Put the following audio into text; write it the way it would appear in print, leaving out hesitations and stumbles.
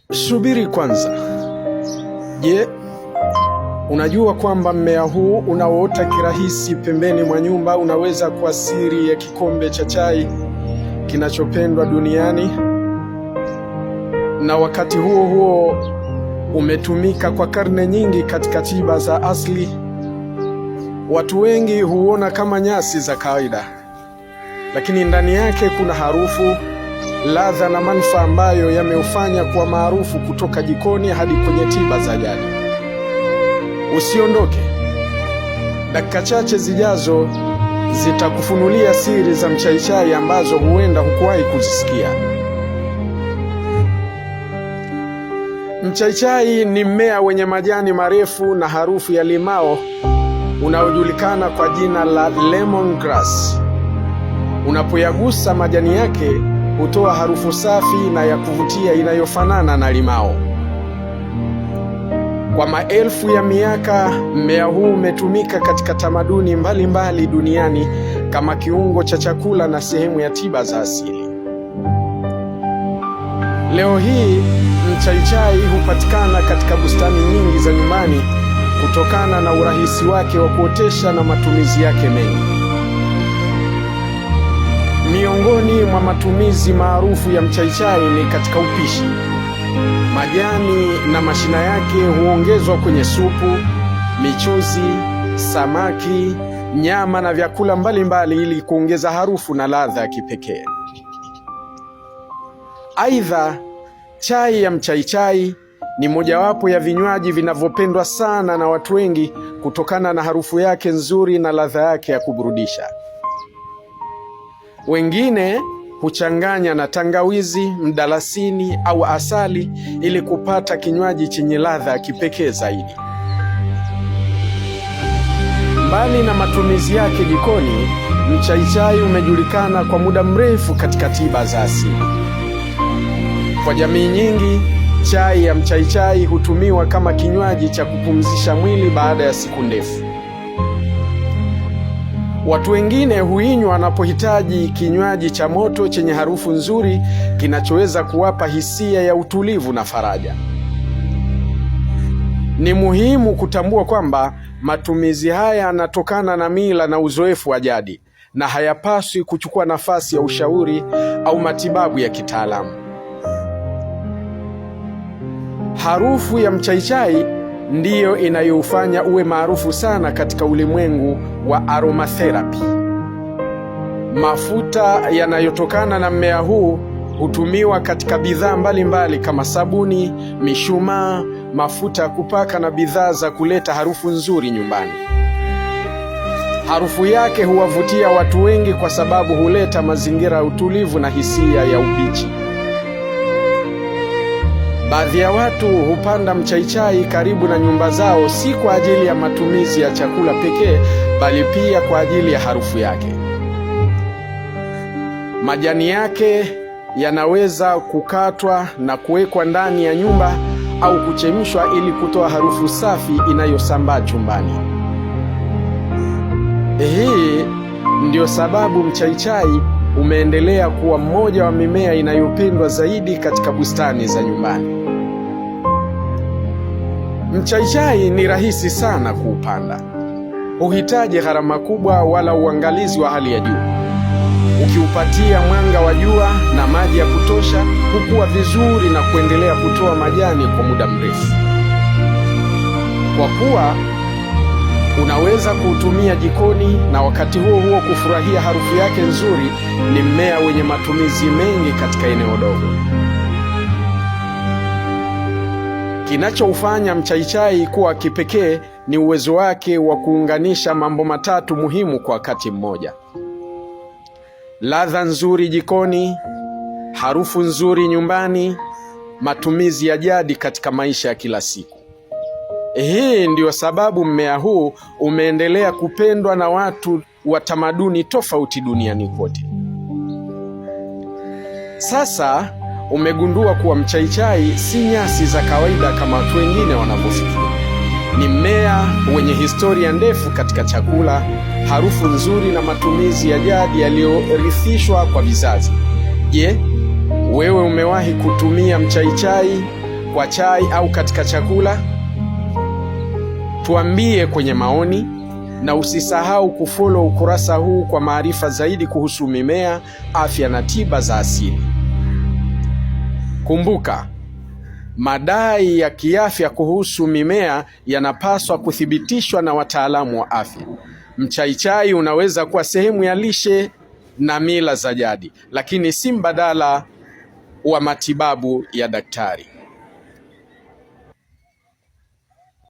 Subiri kwanza. Je, unajua kwamba mmea huu unaoota kirahisi pembeni mwa nyumba unaweza kuwa siri ya kikombe cha chai kinachopendwa duniani? Na wakati huo huo umetumika kwa karne nyingi katika tiba za asili. Watu wengi huona kama nyasi za kawaida, lakini ndani yake kuna harufu, ladha na manufaa ambayo yameufanya kuwa maarufu kutoka jikoni hadi kwenye tiba za jadi. Usiondoke. Dakika chache zijazo zitakufunulia siri za mchaichai ambazo huenda hukuwahi kuzisikia. Mchaichai ni mmea wenye majani marefu na harufu ya limao unaojulikana kwa jina la lemongrass. Unapoyagusa majani yake hutoa harufu safi na ya kuvutia inayofanana na limao. Kwa maelfu ya miaka, mmea huu umetumika katika tamaduni mbalimbali duniani kama kiungo cha chakula na sehemu ya tiba za asili. Leo hii, mchaichai hupatikana katika bustani nyingi za nyumbani kutokana na urahisi wake wa kuotesha na matumizi yake mengi. Miongoni mwa matumizi maarufu ya mchaichai ni katika upishi. Majani na mashina yake huongezwa kwenye supu, michuzi, samaki, nyama na vyakula mbalimbali ili kuongeza harufu na ladha ya kipekee. Aidha, chai ya mchaichai ni mojawapo ya vinywaji vinavyopendwa sana na watu wengi kutokana na harufu yake nzuri na ladha yake ya kuburudisha. Wengine huchanganya na tangawizi, mdalasini au asali ili kupata kinywaji chenye ladha ya kipekee zaidi. Mbali na matumizi yake jikoni, mchaichai umejulikana kwa muda mrefu katika tiba za asili. Kwa jamii nyingi, chai ya mchaichai hutumiwa kama kinywaji cha kupumzisha mwili baada ya siku ndefu. Watu wengine huinywa wanapohitaji kinywaji cha moto chenye harufu nzuri kinachoweza kuwapa hisia ya utulivu na faraja. Ni muhimu kutambua kwamba matumizi haya yanatokana na mila na uzoefu wa jadi na hayapaswi kuchukua nafasi ya ushauri au matibabu ya kitaalamu. Harufu ya mchaichai ndiyo inayoufanya uwe maarufu sana katika ulimwengu wa aromatherapy. Mafuta yanayotokana na mmea huu hutumiwa katika bidhaa mbalimbali kama sabuni, mishumaa, mafuta ya kupaka na bidhaa za kuleta harufu nzuri nyumbani. Harufu yake huwavutia watu wengi kwa sababu huleta mazingira ya utulivu na hisia ya ubichi. Baadhi ya watu hupanda mchaichai karibu na nyumba zao, si kwa ajili ya matumizi ya chakula pekee, bali pia kwa ajili ya harufu yake. Majani yake yanaweza kukatwa na kuwekwa ndani ya nyumba au kuchemshwa ili kutoa harufu safi inayosambaa chumbani. Hii ndio sababu mchaichai umeendelea kuwa mmoja wa mimea inayopendwa zaidi katika bustani za nyumbani. Mchaichai ni rahisi sana kuupanda. Huhitaji gharama kubwa wala uangalizi wa hali ya juu. Ukiupatia mwanga wa jua na maji ya kutosha, hukua vizuri na kuendelea kutoa majani kwa muda mrefu. Kwa kuwa unaweza kuutumia jikoni na wakati huo huo kufurahia harufu yake nzuri, ni mmea wenye matumizi mengi katika eneo dogo. Kinachoufanya mchaichai kuwa kipekee ni uwezo wake wa kuunganisha mambo matatu muhimu kwa wakati mmoja: ladha nzuri jikoni, harufu nzuri nyumbani, matumizi ya jadi katika maisha ya kila siku. Hii ndiyo sababu mmea huu umeendelea kupendwa na watu wa tamaduni tofauti duniani kote. Sasa umegundua kuwa mchaichai si nyasi za kawaida kama watu wengine wanavyofikiri. Ni mmea wenye historia ndefu katika chakula, harufu nzuri na matumizi ya jadi yaliyorithishwa kwa vizazi. Je, wewe umewahi kutumia mchaichai kwa chai au katika chakula? Tuambie kwenye maoni, na usisahau kufollow ukurasa huu kwa maarifa zaidi kuhusu mimea, afya na tiba za asili. Kumbuka, madai ya kiafya kuhusu mimea yanapaswa kuthibitishwa na wataalamu wa afya. Mchaichai unaweza kuwa sehemu ya lishe na mila za jadi, lakini si mbadala wa matibabu ya daktari.